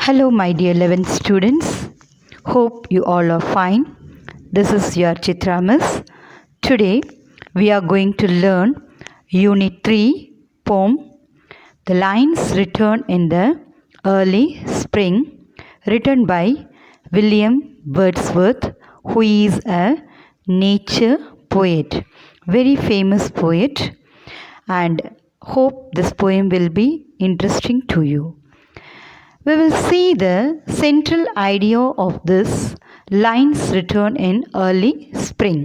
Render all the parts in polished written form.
Hello, my dear 11th students. Hope you all are fine. This is your Chitra Miss. Today, we are going to learn Unit 3 poem The Lines Written in the Early Spring, written by William Wordsworth, who is a nature poet, very famous poet, and hope this poem will be interesting to you. We will see the central idea of this lines written in early spring.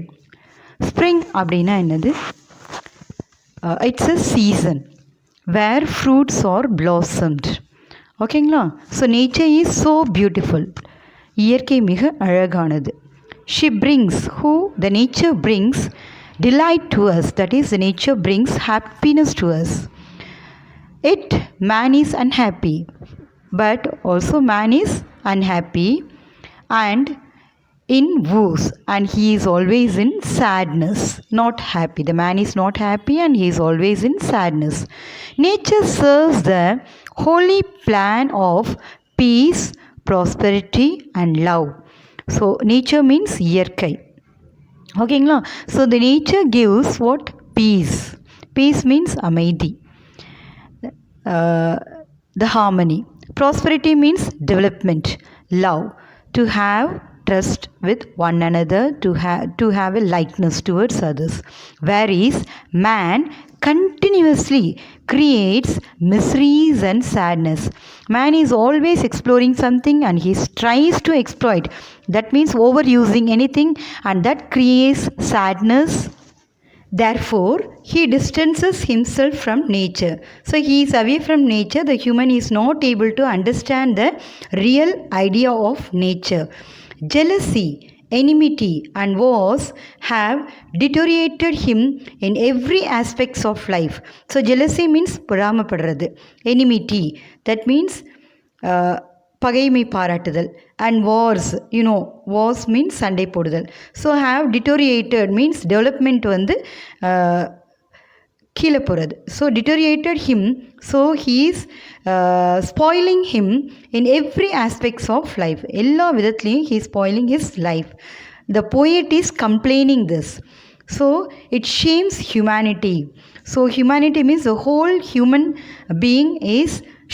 Spring அப்படின்னா என்னது? It's a season where fruits are blossomed. ஓகேங்களா? So nature is so beautiful. இயற்கை மிக அழகானது. The nature brings delight to us. That is, the nature brings happiness to us. Man is unhappy. But also man is unhappy and in woes, and he is always in sadness, not happy. The man is not happy and he is always in sadness. Nature serves the holy plan of peace, prosperity and love. So nature means iyarkai. Okay, so the nature gives what? Peace. Peace means amaidi, the harmony. Prosperity means development, love, to have trust with one another, to have a likeness towards others. Whereas man continuously creates miseries and sadness. Man is always exploring something and he tries to exploit. That means overusing anything, and that creates sadness. Therefore, he distances himself from nature. So, he is away from nature. The human is not able to understand the real idea of nature. Jealousy, enmity and wars have deteriorated him in every aspects of life. So, jealousy means பொறாமைப்படுறது. Enmity, that means பகைமை பாராட்டுதல். And wars, wars means சண்டை போடுதல். So have deteriorated means development வந்து கீழே போகிறது. So deteriorated him, so he is spoiling him in every aspects of life. எல்லா விதத்துலேயும் he is spoiling his life. The poet is complaining this. So it shames humanity. So humanity means the whole human being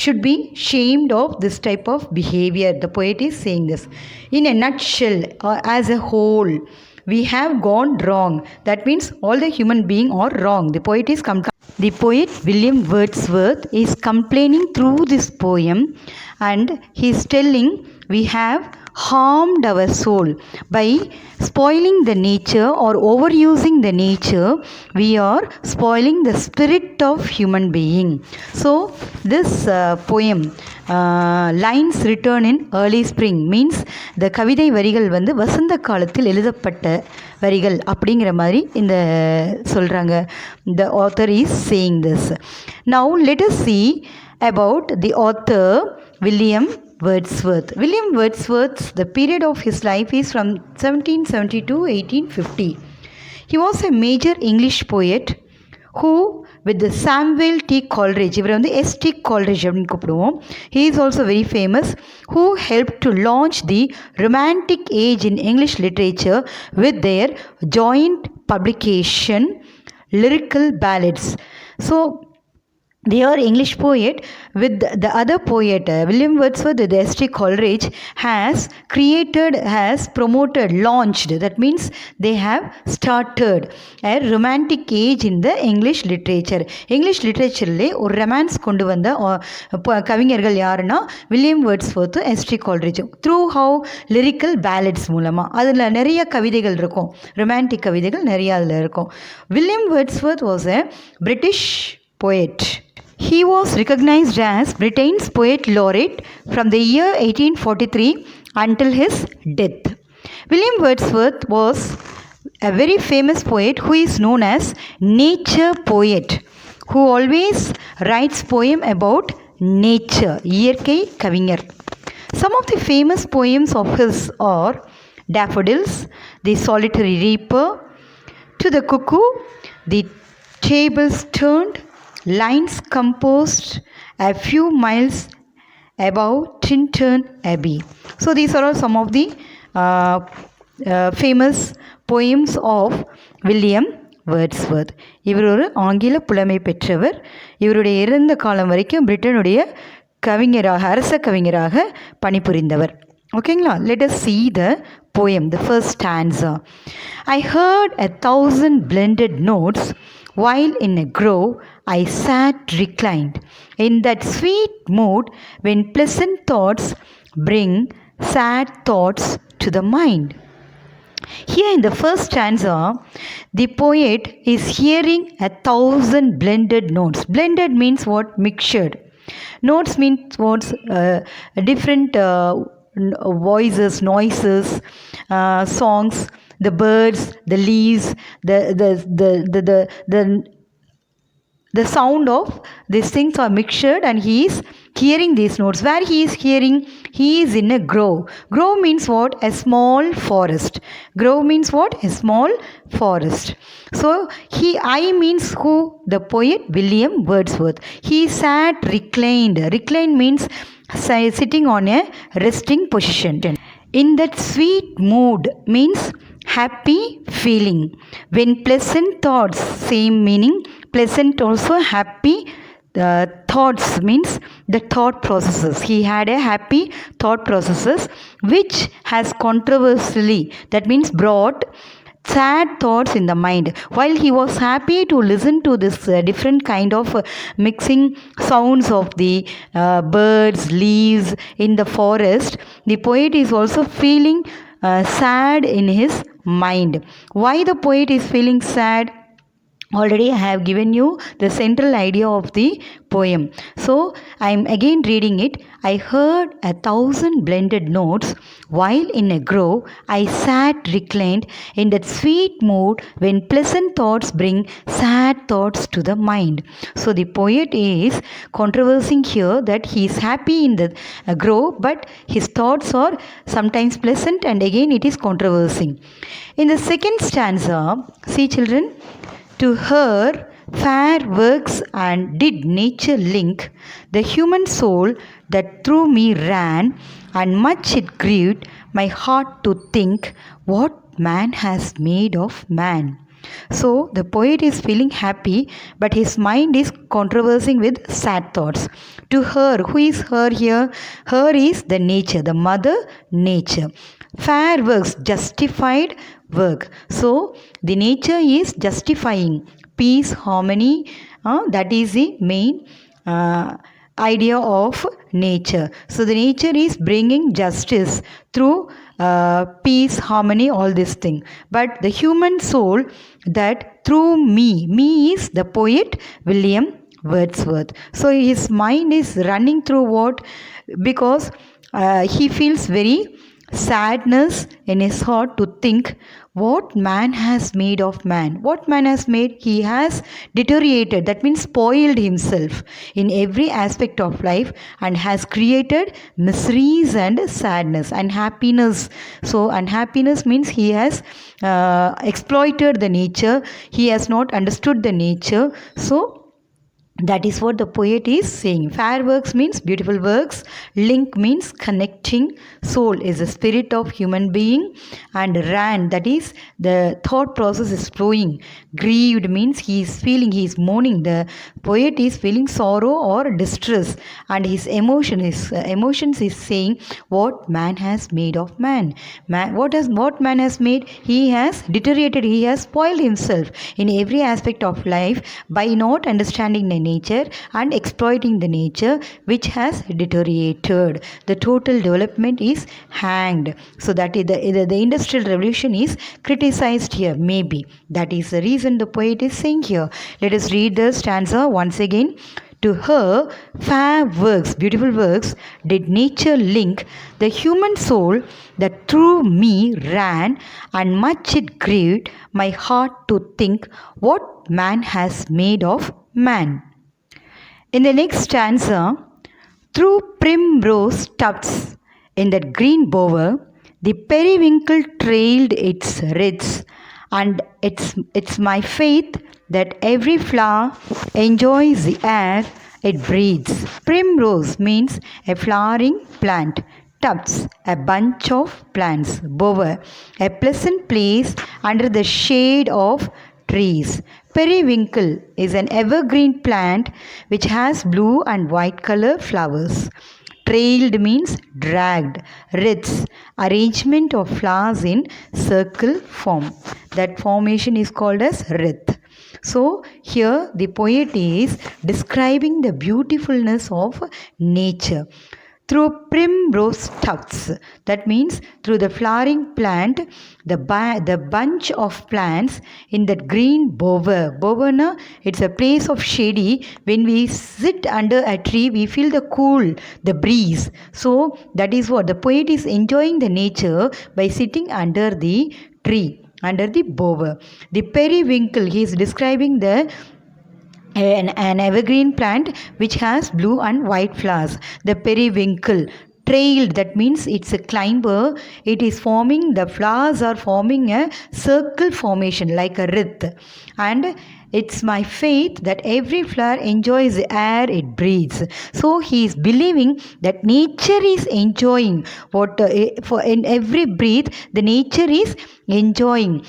should be shamed of this type of behavior. The poet is saying this. In a nutshell, or as a whole, we have gone wrong. That means all the human beings are wrong. The poet William Wordsworth is complaining through this poem, and he is telling we have harmed our soul by spoiling the nature or overusing the nature. We are spoiling the spirit of human being. So this poem, lines written in early spring, means the கவிதை வரிகள் வந்து வசந்த காலத்தில் எழுதப்பட்ட வரிகள் அப்படிங்கிற மாதிரி இந்த சொல்கிறாங்க. The author is saying this. Now let us see about the author William Wordsworth. William Wordsworth, the period of his life is from 1770 to 1850. He was a major English poet who, with the Samuel T. Coleridge, இவர் வந்து S. T. Coleridge அப்படின்னு கூப்பிடுவோம். He is also very famous, who helped to launch the Romantic age in English literature with their joint publication, Lyrical Ballads. So their English poet with the other poet, William Wordsworth, the S. T. Coleridge, has promoted, launched, that means they have started a romantic age in the English literature. English literature ஒரு romance கொண்டு வந்த கவிஞர்கள் யாருன்னா William Wordsworth, S. T. Coleridge. Through how lyrical pallets மூலமாக அதில் நிறைய கவிதைகள் இருக்கும், ரொமான்டிக் கவிதைகள் நிறைய அதில் இருக்கும். William Wordsworth was a British poet. He was recognized as Britain's poet laureate from the year 1843 until his death. William Wordsworth was a very famous poet who is known as nature poet, who always writes poem about nature, இயற்கை கவிஞர். Some of the famous poems of his are Daffodils, The Solitary Reaper, To the Cuckoo, The Tables Turned, Lines Composed a Few Miles above Tintern Abbey. So these are all some of the famous poems of William Wordsworth. இவர் ஒரு ஆங்கில புலமை பெற்றவர். இவருடைய இறந்த காலம் வரைக்கும் பிரிட்டனுடைய கவிஞராக, அரச கவிஞராக பணிபுரிந்தவர். ஓகேங்களா? let us see the poem, the first stanza. I heard 1,000 blended notes while in a grove I sat reclined in that sweet mood when pleasant thoughts bring sad thoughts to the mind. Here in the first stanza, the poet is hearing 1,000 blended notes. Blended means what? Mixtured. Notes means what? Different voices, noises, songs, the birds, the leaves, the sound of these things are mixtured, and he is hearing these notes. Where he is hearing? He is in a grove. Grove means what? A small forest. Grove means what? A small forest. So I means who? The poet William Wordsworth. He sat reclined. Reclined means sitting on a resting position. In that sweet mood means happy feeling. When pleasant thoughts, same meaning. Pleasant also happy. Thoughts means the thought processes. He had a happy thought processes which has controversially, that means brought sad thoughts in the mind. While he was happy to listen to this different kind of mixing sounds of the birds, leaves in the forest, the poet is also feeling sad in his mind. Why the poet is feeling sad? Already I have given you the central idea of the poem. So I am again reading it. I heard 1,000 blended notes while in a grove I sat reclined in that sweet mood when pleasant thoughts bring sad thoughts to the mind. So the poet is controversing here that he is happy in the grove, but his thoughts are sometimes pleasant, and again it is controversing. In the second stanza, see children, to her fair works and did nature link the human soul that through me ran, and much it grieved my heart to think what man has made of man. So the poet is feeling happy, but his mind is controversing with sad thoughts. To her, who is her here? Her is the nature, the mother nature. Fair works, justified work. So the nature is justifying peace, harmony. That is the main idea of nature. So the nature is bringing justice through peace, harmony, all this thing. But the human soul that through me is the poet William Wordsworth. So his mind is running through what? Because he feels very sadness in his heart to think what man has made of man. What man has made? He has deteriorated, that means spoiled himself in every aspect of life, and has created miseries and sadness and happiness. So unhappiness means he has exploited the nature. He has not understood the nature. So that is what the poet is saying. Fair works means beautiful works. Link means connecting. Soul is the spirit of human being. And ran, that is the thought process is flowing. Grieved means he is feeling, he is mourning. The poet is feeling sorrow or distress, and his emotions is saying what man has made of man. What man has made? He has deteriorated, he has spoiled himself in every aspect of life by not understanding the nature and exploiting the nature, which has deteriorated. The total development is hanged. So that is the industrial revolution is criticized here, maybe. That is the reason the poet is saying here. Let us read the stanza once again. To her fair works, beautiful works, did nature link the human soul that through me ran, and much it grieved my heart to think what man has made of man. In the next stanza, through primrose tufts in that green bower, the periwinkle trailed its wreaths, and it's my faith that every flower enjoys the air it breathes. Primrose means a flowering plant. Tufts, a bunch of plants. Bower, a pleasant place under the shade of trees. Periwinkle is an evergreen plant which has blue and white color flowers. Trailed means dragged. Wreaths, arrangement of flowers in circle form. That formation is called as wreath. So here the poet is describing the beautifulness of nature through primrose tufts. That means through the flowering plant, the bunch of plants in that green bower. Bower na, it's a place of shady. When we sit under a tree, we feel the cool, the breeze. So that is what the poet is enjoying the nature by sitting under the tree, under the bower. The periwinkle, he is describing an evergreen plant which has blue and white flowers. The periwinkle, trailed, that means it's a climber. It is forming, the flowers are forming a circle formation like a wreath. And it's my faith that every flower enjoys the air it breathes. So he is believing that nature is enjoying what for in every breath the nature is enjoying.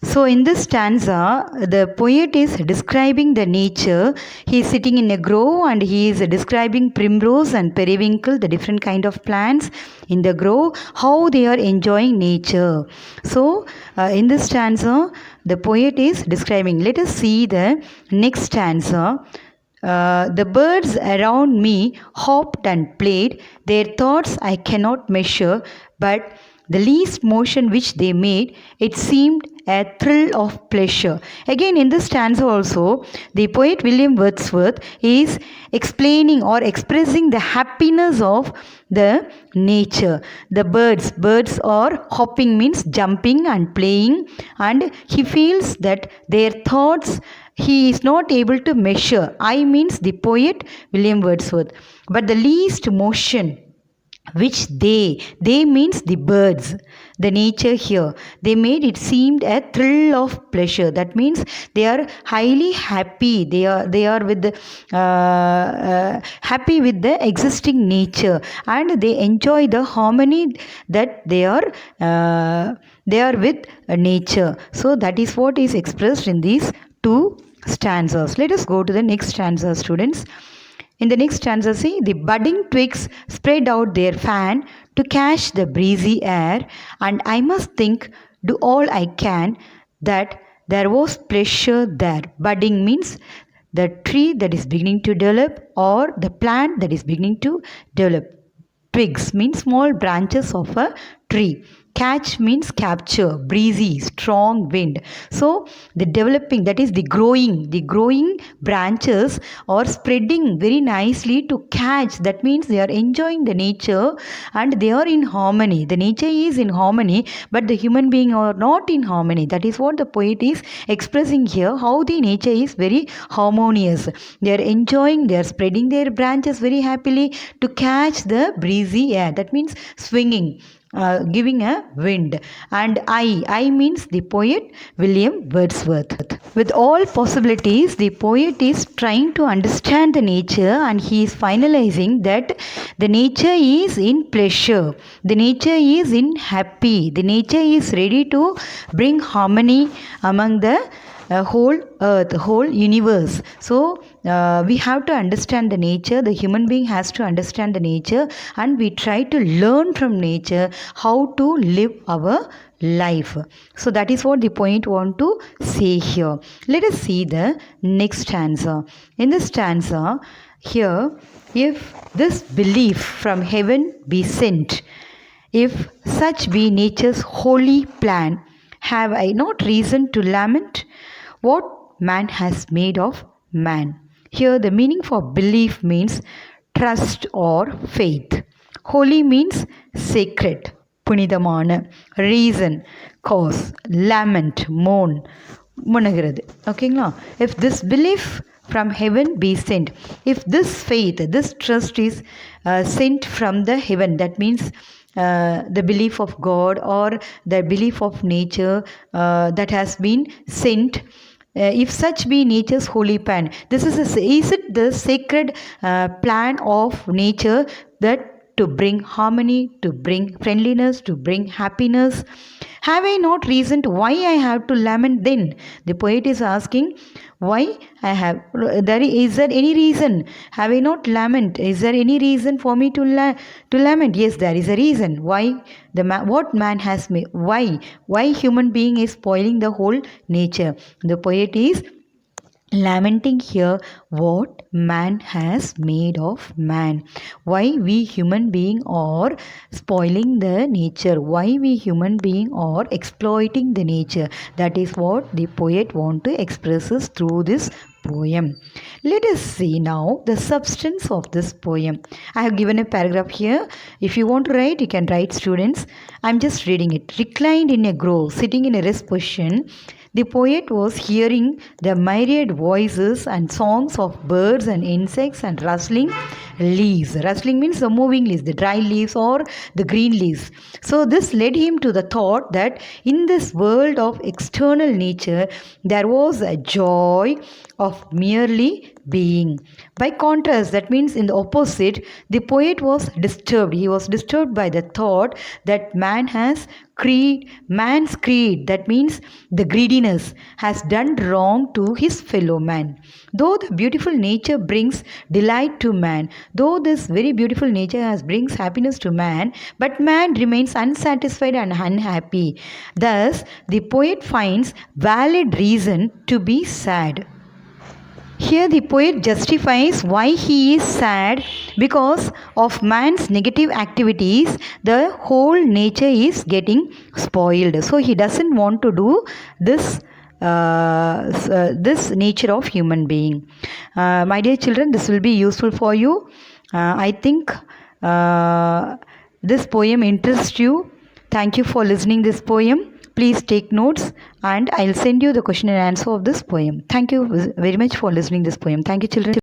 So in this stanza, the poet is describing the nature. He is sitting in a grove and he is describing primrose and periwinkle, the different kind of plants in the grove, how they are enjoying nature. So in this stanza, the poet is describing. Let us see the next stanza. The birds around me hopped and played. Their thoughts I cannot measure, but the least motion which they made, it seemed a thrill of pleasure. Again, in this stanza also, the poet William Wordsworth is explaining or expressing the happiness of the nature. The birds are hopping means jumping and playing, and he feels that their thoughts he is not able to measure. I means the poet William Wordsworth. But the least motion which they means the birds, the nature here, they made it seemed a thrill of pleasure. That means they are highly happy. They are with the happy with the existing nature, and they enjoy the harmony that they are with nature. So that is what is expressed in these two stanzas. Let us go to the next stanza, students. In the next stanza, see, the budding twigs spread out their fan to catch the breezy air, and I must think, do all I can, that there was pleasure there. Budding means the tree that is beginning to develop or the plant that is beginning to develop. Twigs means small branches of a tree. Catch means capture, breezy, strong wind. So the developing, that is the growing branches are spreading very nicely to catch. That means they are enjoying the nature and they are in harmony. The nature is in harmony, but the human being are not in harmony. That is what the poet is expressing here, how the nature is very harmonious. They are enjoying, they are spreading their branches very happily to catch the breezy air. That means swinging. Giving a wind. And I means the poet William Wordsworth. With all possibilities, the poet is trying to understand the nature, and he is finalizing that the nature is in pleasure, the nature is in happy, the nature is ready to bring harmony among the whole earth, whole universe. So we have to understand the nature. The human being has to understand the nature, and we try to learn from nature how to live our life. So that is what the poet want to say here. Let us see the next stanza. In this stanza here, if this belief from heaven be sent, if such be nature's holy plan, have I not reason to lament what man has made of man? Here the meaning for belief means trust or faith. Holy means sacred, punidamana. Reason, cause, lament, moan, முனகிறது. ஓகேங்களா? If this belief from heaven be sent, if this faith, this trust is sent from the heaven, that means the belief of God or the belief of nature that has been sent, if such be nature's holy plan. Is it the sacred plan of nature that to bring harmony, to bring friendliness, to bring happiness? Have I not reasoned why I have to lament then? The poet is asking, why I have, is there any reason? Have I not lament? Is there any reason for me to lament? Yes, there is a reason. Why what man has made? Why human being is spoiling the whole nature? The poet is lamenting here what man has made of man, why we human being are spoiling the nature, why we human being are exploiting the nature. That is what the poet want to express us through this poem. Let us see now the substance of this poem. I have given a paragraph here. If you want to write, you can write, students. I'm just reading it. Reclined in a grove, sitting in a rest position, the poet was hearing the myriad voices and songs of birds and insects and rustling leaves. Rustling means the moving leaves, the dry leaves or the green leaves. So this led him to the thought that in this world of external nature, there was a joy of merely being. By contrast, that means in the opposite, the poet was disturbed. He was disturbed by the thought that man's creed, that means the greediness, has done wrong to his fellow man. Though the beautiful nature brings delight to man, though this very beautiful nature brings happiness to man, but man remains unsatisfied and unhappy. Thus, the poet finds valid reason to be sad. Here the poet justifies why he is sad because of man's negative activities. The whole nature is getting spoiled. So he doesn't want to do this this nature of human being. My dear children, this will be useful for you. I think this poem interests you. Thank you for listening this poem. Please take notes and I'll send you the question and answer of this poem. Thank you very much for listening this poem. Thank you, children.